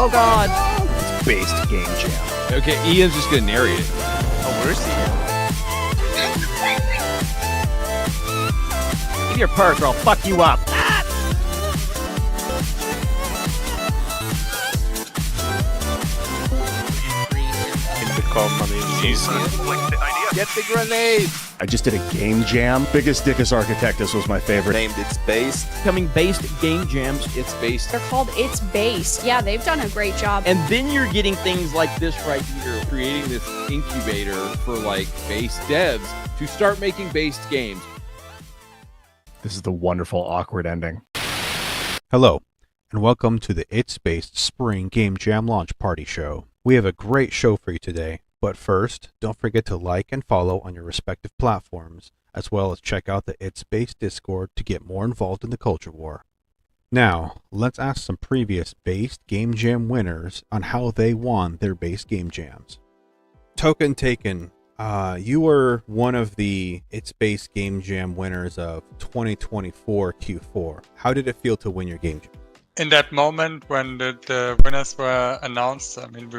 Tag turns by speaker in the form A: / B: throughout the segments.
A: Oh god!
B: Based Game Jam.
C: Okay, Ian's just gonna narrate it.
A: Oh, where's Ian? Give your purse or I'll fuck you up.
C: Get the grenade!
B: I just did a Game Jam. Biggest Dickus Architectus was my favorite.
D: Named It's Based.
A: Becoming based game jams.
C: It's based.
E: They're called It's Based. Yeah, they've done a great job.
A: And then you're getting things like this right here.
C: Creating this incubator for like based devs to start making based games.
B: This is the wonderful awkward ending.
F: Hello, and welcome to the It's Based Spring Game Jam Launch Party Show. We have a great show for you today, but first, don't forget to like and follow on your respective platforms, as well as check out the It's Based Discord to get more involved in the culture war. Now, let's ask some previous Based Game Jam winners on how they won their Based Game Jams. Token Taken, you were one of the It's Based Game Jam winners of 2024 Q4. How did it feel to win your Game Jam?
G: In that moment when the winners were announced, I mean,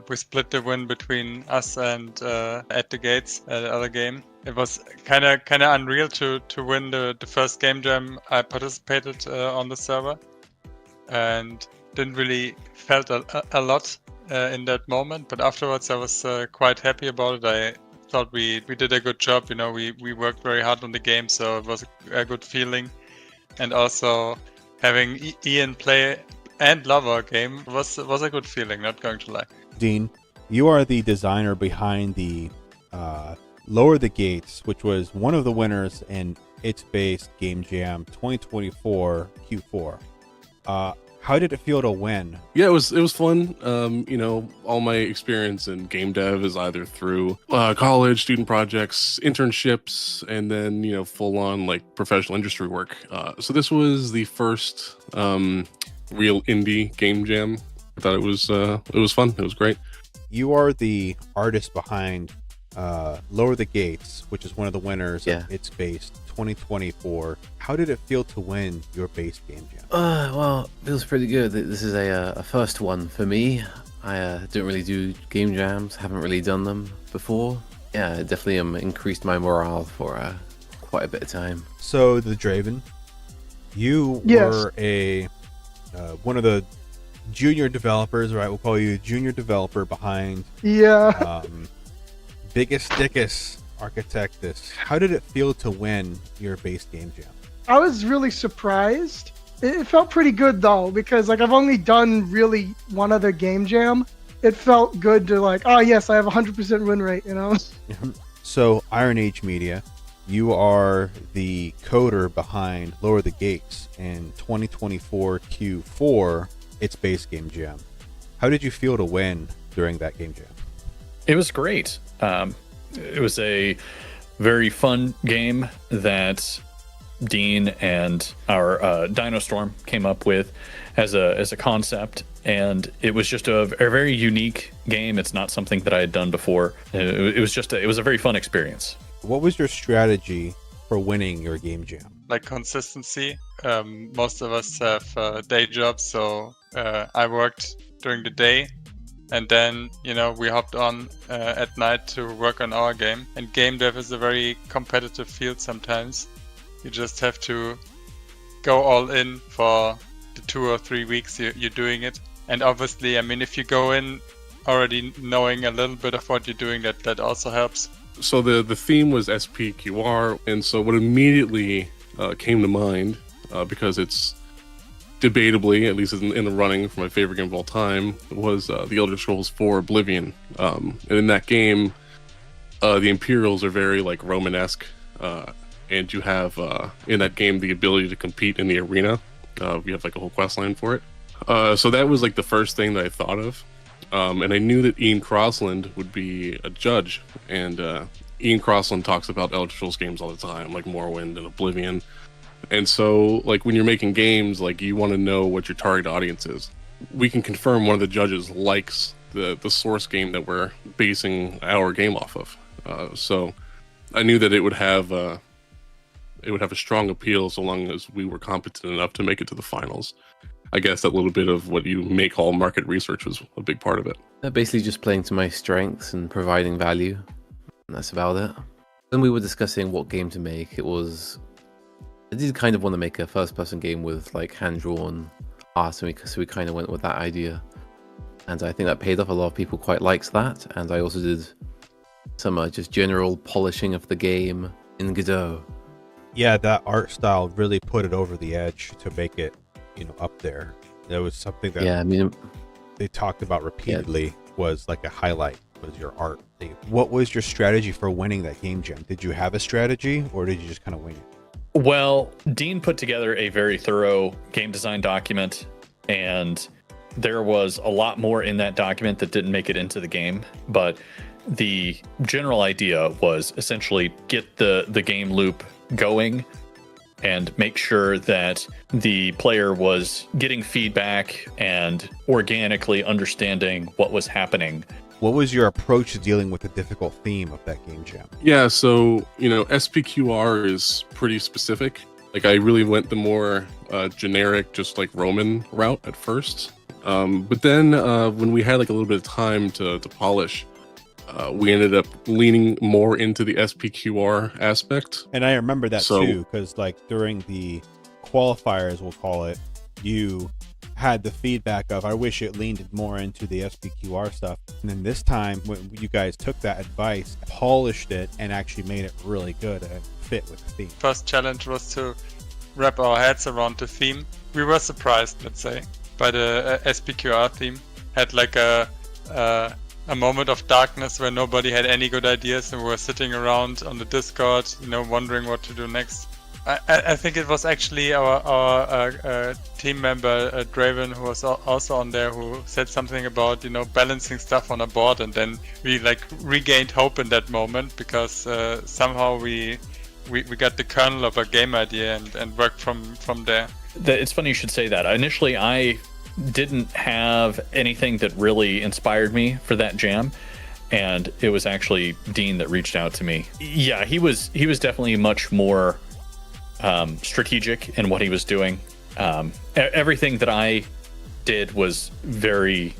G: we split the win between us and At the Gates, the other game. It was kind of unreal to win the first game jam I participated on the server, and didn't really felt a lot in that moment. But afterwards, I was quite happy about it. I thought we did a good job. You know, we worked very hard on the game, so it was a good feeling. And also having Ian play and love our game was a good feeling, not going to lie.
F: Dean, you are the designer behind the Lower the Gates, which was one of the winners in It's Based Game Jam 2024 Q4. How did it feel to win?
H: Yeah, it was fun. You know, all my experience in game dev is either through college, student projects, internships, and then, you know, full on like professional industry work. So this was the first real indie game jam. I thought it was fun. It was great.
F: You are the artist behind Lower the Gates, which is one of the winners of It's Based 2024. How did it feel to win your Based Game Jam?
I: Well, it feels pretty good. This is a first one for me. I don't really do game jams, haven't really done them before. Yeah, it definitely increased my morale for quite a bit of time.
F: So, the Draven, you were a one of the junior developers, right? We'll call you a junior developer behind Biggest Dickus Architectus. How did it feel to win your Based Game Jam?
J: I was really surprised. It felt pretty good though, because like I've only done really one other game jam. It felt good to like, oh yes, I have 100% win rate, you know?
F: So Iron Age Media, you are the coder behind Lower the Gates in 2024 Q4 It's Based Game Jam. How did you feel to win during that game jam?
K: It was great. It was a very fun game that Dean and our Dino Storm came up with as a concept, and it was just a very unique game. It's not something that I had done before. It was a very fun experience.
F: What was your strategy for winning your game jam?
G: Like consistency. Most of us have day jobs, so I worked during the day. And then, you know, we hopped on at night to work on our game. And game dev is a very competitive field sometimes. You just have to go all in for the 2 or 3 weeks you're doing it. And obviously, I mean, if you go in already knowing a little bit of what you're doing, that also helps.
H: So the theme was SPQR, and so what immediately came to mind because it's debatably, at least in the running for my favorite game of all time, was The Elder Scrolls 4 Oblivion. And in that game, the Imperials are very like Romanesque, and you have in that game the ability to compete in the arena. You have like a whole quest line for it. So that was like the first thing that I thought of. And I knew that Ian Crossland would be a judge, and Ian Crossland talks about Elder Scrolls games all the time, like Morrowind and Oblivion. And so, like, when you're making games, like, you want to know what your target audience is. We can confirm one of the judges likes the source game that we're basing our game off of. So I knew that it would have a strong appeal so long as we were competent enough to make it to the finals. I guess that little bit of what you may call market research was a big part of it.
I: Basically just playing to my strengths and providing value. And that's about it. When we were discussing what game to make, I did kind of want to make a first-person game with like hand-drawn art, so we kind of went with that idea. And I think that paid off. A lot of people quite liked that. And I also did some just general polishing of the game in Godot.
F: Yeah, that art style really put it over the edge to make it, up there. That was something that they talked about repeatedly. Was like a highlight, was your art. What was your strategy for winning that game jam? Did you have a strategy, or did you just kind of wing it?
K: Well, Dean put together a very thorough game design document, and there was a lot more in that document that didn't make it into the game. But the general idea was essentially get the game loop going and make sure that the player was getting feedback and organically understanding what was happening.
F: What was your approach to dealing with the difficult theme of that game jam?
H: Yeah, so, SPQR is pretty specific. Like, I really went the more generic, just like Roman route at first. But then when we had like a little bit of time to polish, we ended up leaning more into the SPQR aspect.
F: And I remember that too, because like during the qualifiers, we'll call it, you had the feedback of, I wish it leaned more into the SPQR stuff. And then this time, when you guys took that advice, polished it, and actually made it really good and fit with the theme.
G: First challenge was to wrap our heads around the theme. We were surprised, let's say, by the SPQR theme. Had like a moment of darkness where nobody had any good ideas, and we were sitting around on the Discord, wondering what to do next. I think it was actually our team member Draven, who was also on there, who said something about balancing stuff on a board, and then we like regained hope in that moment because somehow we got the kernel of a game idea and worked from there.
K: It's funny you should say that. Initially, I didn't have anything that really inspired me for that jam, and it was actually Dean that reached out to me. Yeah, he was definitely much more strategic in what he was doing. Everything that I did was very,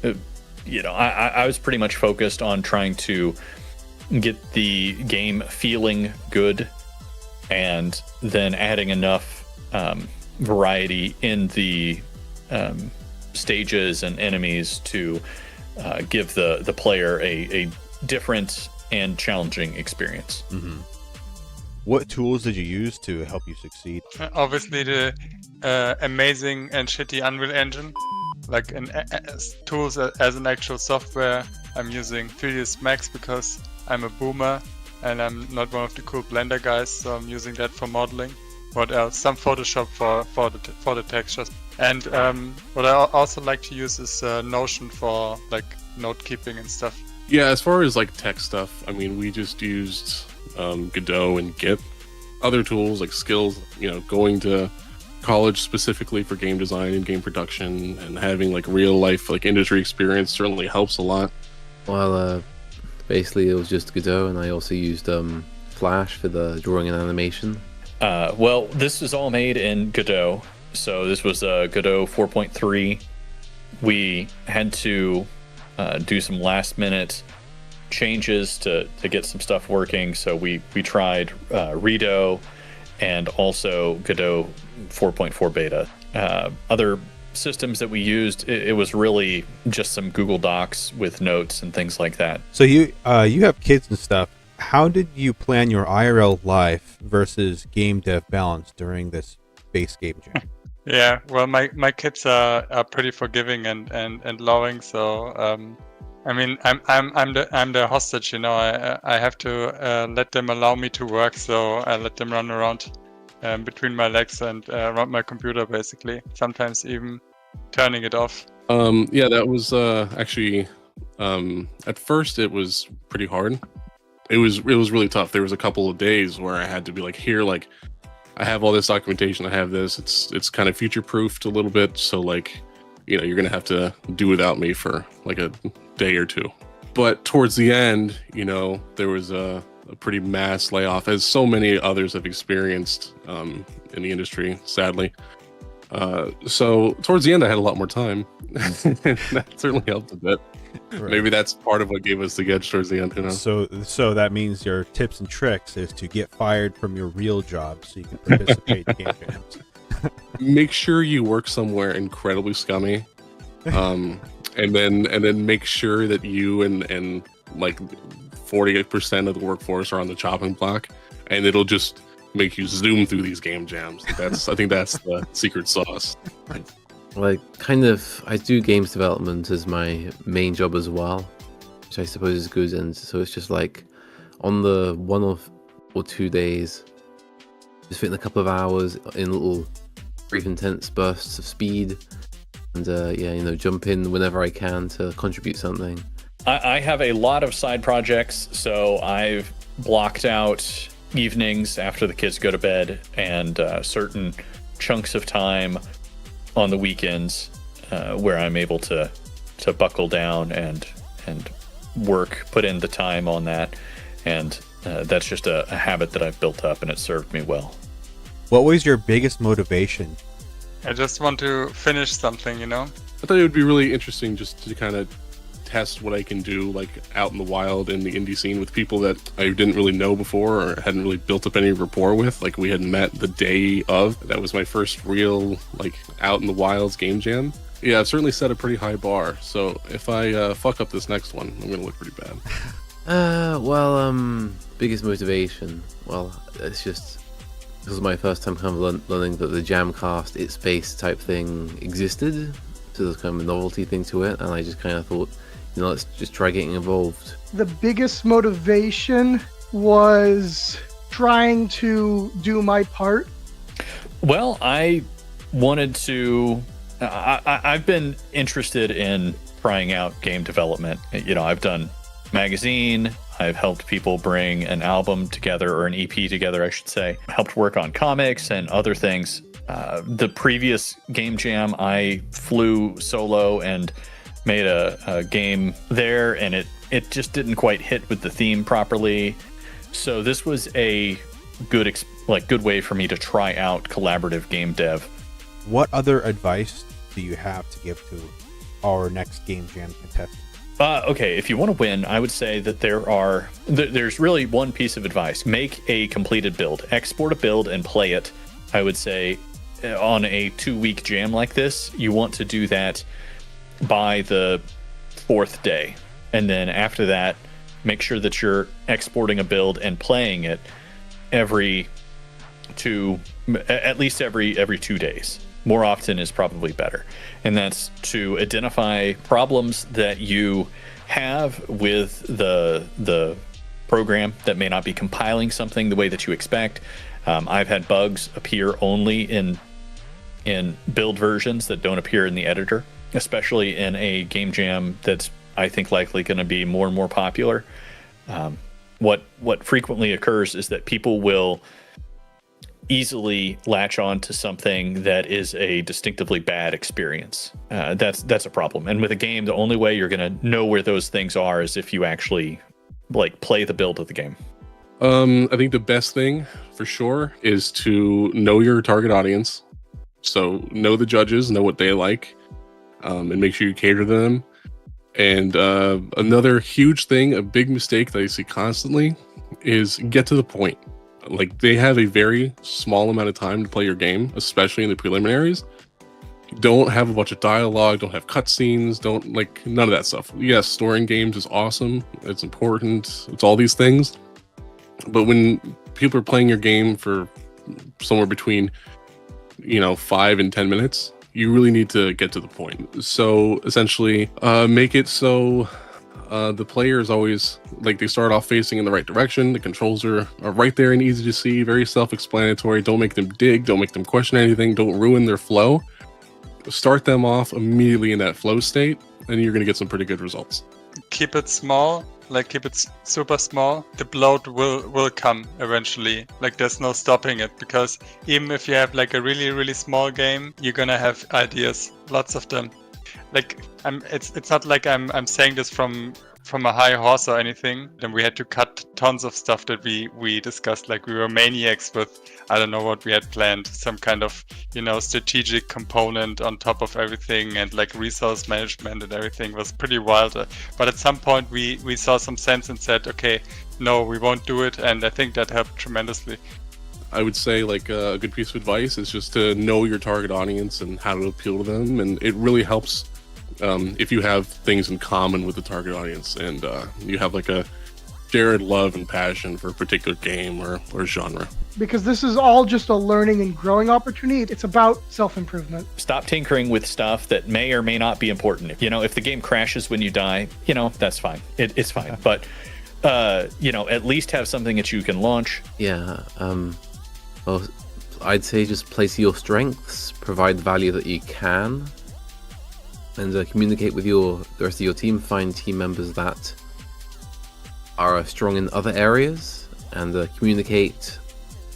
K: I was pretty much focused on trying to get the game feeling good, and then adding enough variety in the stages and enemies to give the player a different and challenging experience.
F: Mm-hmm. What tools did you use to help you succeed?
G: Obviously the amazing and shitty Unreal Engine, like tools as an actual software. I'm using 3ds Max because I'm a boomer and I'm not one of the cool Blender guys, so I'm using that for modeling. What else? Some Photoshop for the textures. And what I also like to use is Notion for like note keeping and stuff.
H: Yeah, as far as like tech stuff, I mean, we just used Godot and Git. Other tools like skills, going to college specifically for game design and game production and having like real life like industry experience certainly helps a lot.
I: Well, basically it was just Godot, and I also used Flash for the drawing and animation.
K: Well, this is all made in Godot. So this was Godot 4.3. We had to do some last minute changes to get some stuff working. So we tried Redo and also Godot 4.4 beta. Other systems that we used, it was really just some Google Docs with notes and things like that.
F: So you have kids and stuff. How did you plan your IRL life versus game dev balance during this Base Game Jam?
G: Yeah, well, my kids are pretty forgiving and loving. So I mean, I'm the hostage. You know, I have to let them allow me to work. So I let them run around between my legs and around my computer, basically. Sometimes even turning it off.
H: Yeah, that was actually at first it was pretty hard. It was really tough. There was a couple of days where I had to be like, here, like, I have all this documentation. I have this. It's kind of future proofed a little bit. So like, you know, you're gonna have to do without me for like a day or two. But towards the end, you know, there was a pretty mass layoff, as so many others have experienced in the industry, sadly. So towards the end, I had a lot more time. That certainly helped a bit.
F: Right.
H: Maybe that's part of what gave us the edge towards the end. Who knows?
F: So that means your tips and tricks is to get fired from your real job so you can participate in game jams.
H: Make sure you work somewhere incredibly scummy, and then make sure that you and like 48% of the workforce are on the chopping block, and it'll just make you zoom through these game jams. I think that's the secret sauce.
I: Like, I do games development as my main job as well, which I suppose is good. And so it's just like on the 1 or 2 days, just fitting a couple of hours in little brief intense bursts of speed, and yeah, you know, jump in whenever I can to contribute something.
K: I have a lot of side projects, so I've blocked out evenings after the kids go to bed and certain chunks of time on the weekends where I'm able to buckle down and work, put in the time on that, and that's just a habit that I've built up, and it served me well.
F: What was your biggest motivation?
G: I just want to finish something, you know.
H: I thought it would be really interesting just to kind of test what I can do, like out in the wild in the indie scene with people that I didn't really know before or hadn't really built up any rapport with. Like, we had met the day of. That was my first real, like, out in the wilds game jam. Yeah, I've certainly set a pretty high bar. So if I fuck up this next one, I'm gonna look pretty bad.
I: Biggest motivation. Well, it's just, this was my first time kind of learning that the Jamcast, its space type thing existed. So there's kind of a novelty thing to it, and I just kind of thought, you know, let's just try getting involved.
J: The biggest motivation was trying to do my part.
K: Well, I wanted to. I've been interested in trying out game development. You know, I've done magazine. I've helped people bring an album together, or an EP together, I should say. Helped work on comics and other things. The previous Game Jam, I flew solo and made a game there, and it just didn't quite hit with the theme properly. So this was a good way for me to try out collaborative game dev. What other advice do you have to give to our next Game Jam contestant? Okay, if you want to win, I would say that there's really one piece of advice. Make a completed build. Export a build and play it. I would say on a 2-week jam like this, you want to do that by the 4th day. And then after that, make sure that you're exporting a build and playing it at least every 2 days. More often is probably better. And that's to identify problems that you have with the program that may not be compiling something the way that you expect. I've had bugs appear only in build versions that don't appear in the editor, especially in a game jam that's, I think, likely going to be more and more popular. What frequently occurs is that people will easily latch on to something that is a distinctively bad experience. That's a problem. And with a game, the only way you're going to know where those things are is if you actually play the build of the game.
H: I think the best thing for sure is to know your target audience. So know the judges, know what they like, and make sure you cater to them. And another huge thing, a big mistake that I see constantly, is get to the point. Like, they have a very small amount of time to play your game, especially in the preliminaries. Don't have a bunch of dialogue, don't have cutscenes, none of that stuff. Yes, storing games is awesome, it's important, it's all these things. But when people are playing your game for somewhere between 5 and 10 minutes. You really need to get to the point. So essentially, make it so the player is always like they start off facing in the right direction. The controls are right there and easy to see, very self-explanatory. Don't make them dig, don't make them question anything, don't ruin their flow. Start them off immediately in that flow state, and you're going to get some pretty good results.
G: Keep it small, like keep it super small. The bloat will come eventually. Like there's no stopping it, because even if you have like a really, really small game, you're gonna have ideas, lots of them. Like it's not like I'm saying this from a high horse or anything. Then we had to cut tons of stuff that we discussed. Like we were maniacs with, I don't know what we had planned, some kind of strategic component on top of everything, and like resource management and everything was pretty wild. But at some point we saw some sense and said, okay, no, we won't do it, and I think that helped tremendously.
H: I would say like a good piece of advice is just to know your target audience and how to appeal to them, and it really helps if you have things in common with the target audience, and you have like a shared love and passion for a particular game or genre.
J: Because this is all just a learning and growing opportunity. It's about self-improvement.
K: Stop tinkering with stuff that may or may not be important. If the game crashes when you die, that's fine. It's fine. But, at least have something that you can launch.
I: Yeah. Well, I'd say just play to your strengths, provide the value that you can, and communicate with the rest of your team. Find team members that are strong in other areas, and communicate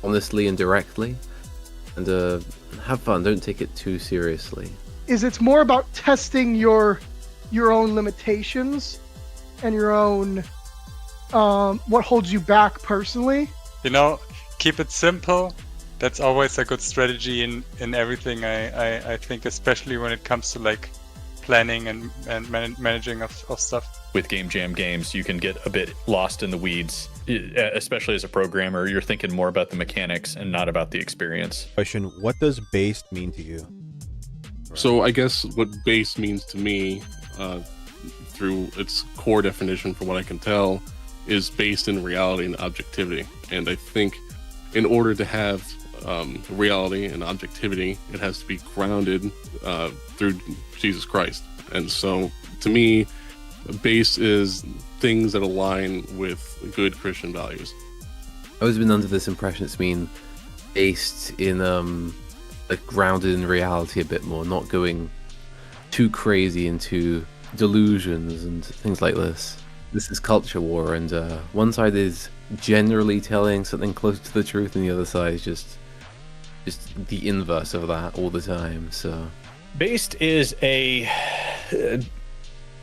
I: honestly and directly, and have fun. Don't take it too seriously.
J: It's more about testing your own limitations and your own what holds you back personally.
G: Keep it simple. That's always a good strategy in everything. I think, especially when it comes to like planning and managing of stuff.
K: With Game Jam games, you can get a bit lost in the weeds, especially as a programmer. You're thinking more about the mechanics and not about the experience.
F: Question: what does based mean to you?
H: So I guess what based means to me, through its core definition, from what I can tell, is based in reality and objectivity. And I think in order to have reality and objectivity, it has to be grounded through Jesus Christ. And so to me, base is things that align with good Christian values.
I: I've always been under this impression it's been based in grounded in reality a bit more, not going too crazy into delusions and things like this. This is culture war, and one side is generally telling something close to the truth, and the other side is just the inverse of that all the time. So
K: based is it's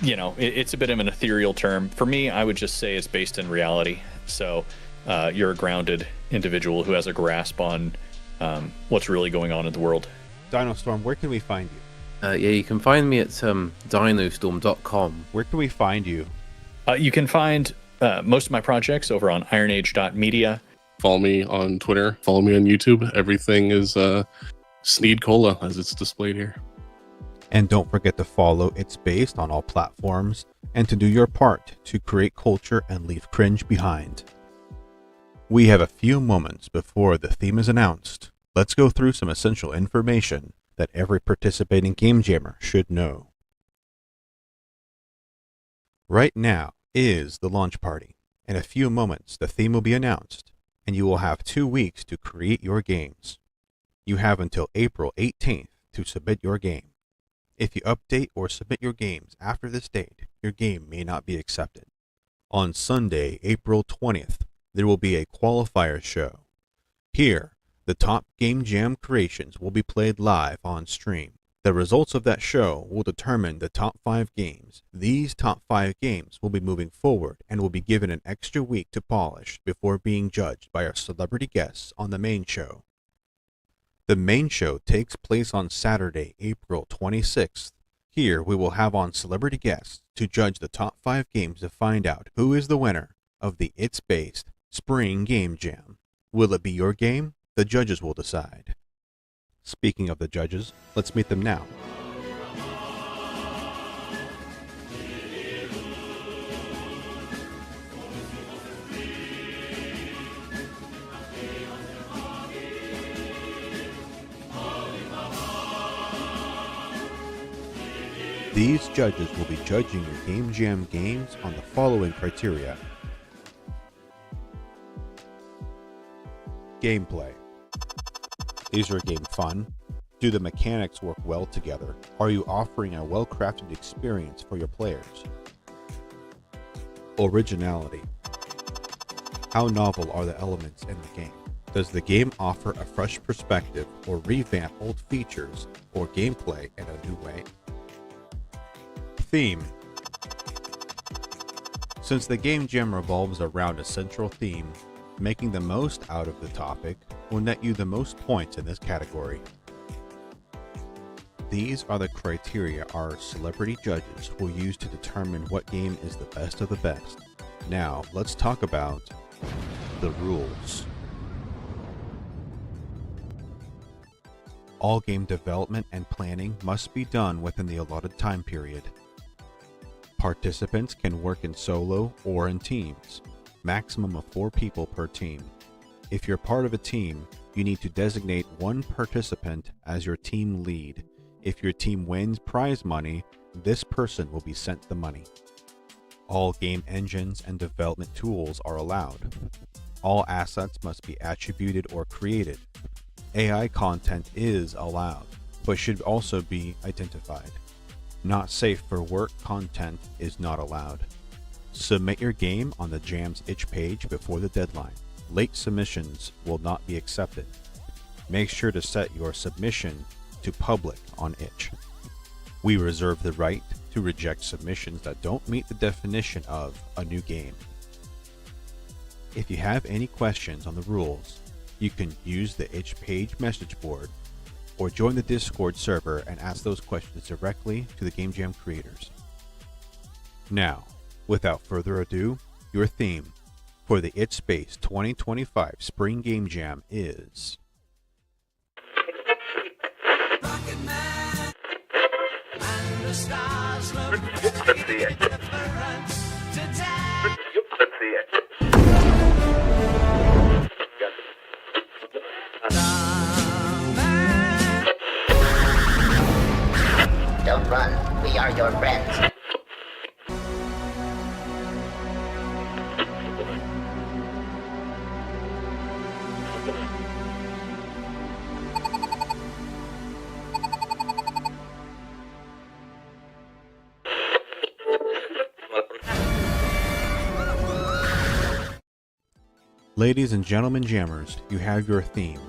K: a bit of an ethereal term. For me, I would just say it's based in reality. So you're a grounded individual who has a grasp on what's really going on in the world.
F: Dinostorm, where can we find you?
I: You can find me at dinostorm.com.
F: Where can we find you?
K: You can find most of my projects over on ironage.media.
H: Follow me on Twitter. Follow me on YouTube. Everything is Sneed Cola, as it's displayed here.
F: And don't forget to follow It's Based on all platforms, and to do your part to create culture and leave cringe behind. We have a few moments before the theme is announced. Let's go through some essential information that every participating game jammer should know. Right now is the launch party. In a few moments, the theme will be announced, and you will have 2 weeks to create your games. You have until April 18th to submit your game. If you update or submit your games after this date, your game may not be accepted. On Sunday, April 20th, there will be a qualifier show. Here, the top Game Jam creations will be played live on stream. The results of that show will determine the top 5 games. These top 5 games will be moving forward and will be given an extra week to polish before being judged by our celebrity guests on the main show. The main show takes place on Saturday, April 26th. Here we will have on celebrity guests to judge the top 5 games to find out who is the winner of the It's Based Spring Game Jam. Will it be your game? The judges will decide. Speaking of the judges, let's meet them now. These judges will be judging your Game Jam games on the following criteria. Gameplay. Is your game fun? Do the mechanics work well together? Are you offering a well-crafted experience for your players? Originality. How novel are the elements in the game? Does the game offer a fresh perspective or revamp old features or gameplay in a new way? Theme. Since the Game Jam revolves around a central theme, making the most out of the topic will net you the most points in this category. These are the criteria our celebrity judges will use to determine what game is the best of the best. Now, let's talk about the rules. All game development and planning must be done within the allotted time period. Participants can work in solo or in teams, maximum of 4 people per team. If you're part of a team, you need to designate one participant as your team lead. If your team wins prize money, this person will be sent the money. All game engines and development tools are allowed. All assets must be attributed or created. AI content is allowed, but should also be identified. Not safe for work content is not allowed. Submit your game on the Jam's itch page before the deadline. Late submissions will not be accepted. Make sure to set your submission to public on itch. We reserve the right to reject submissions that don't meet the definition of a new game. If you have any questions on the rules, you can use the itch page message board or join the Discord server and ask those questions directly to the Game Jam creators. Now, without further ado, your theme for the Itch Space 2025 Spring Game Jam is
D: Don't run, we are your friends.
F: Ladies and gentlemen jammers, you have your theme.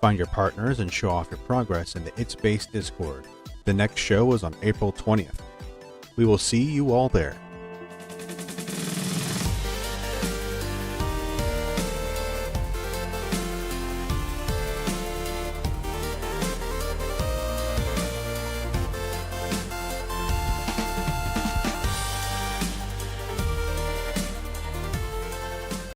F: Find your partners and show off your progress in the It's Space Discord. The next show is on April 20th. We will see you all there.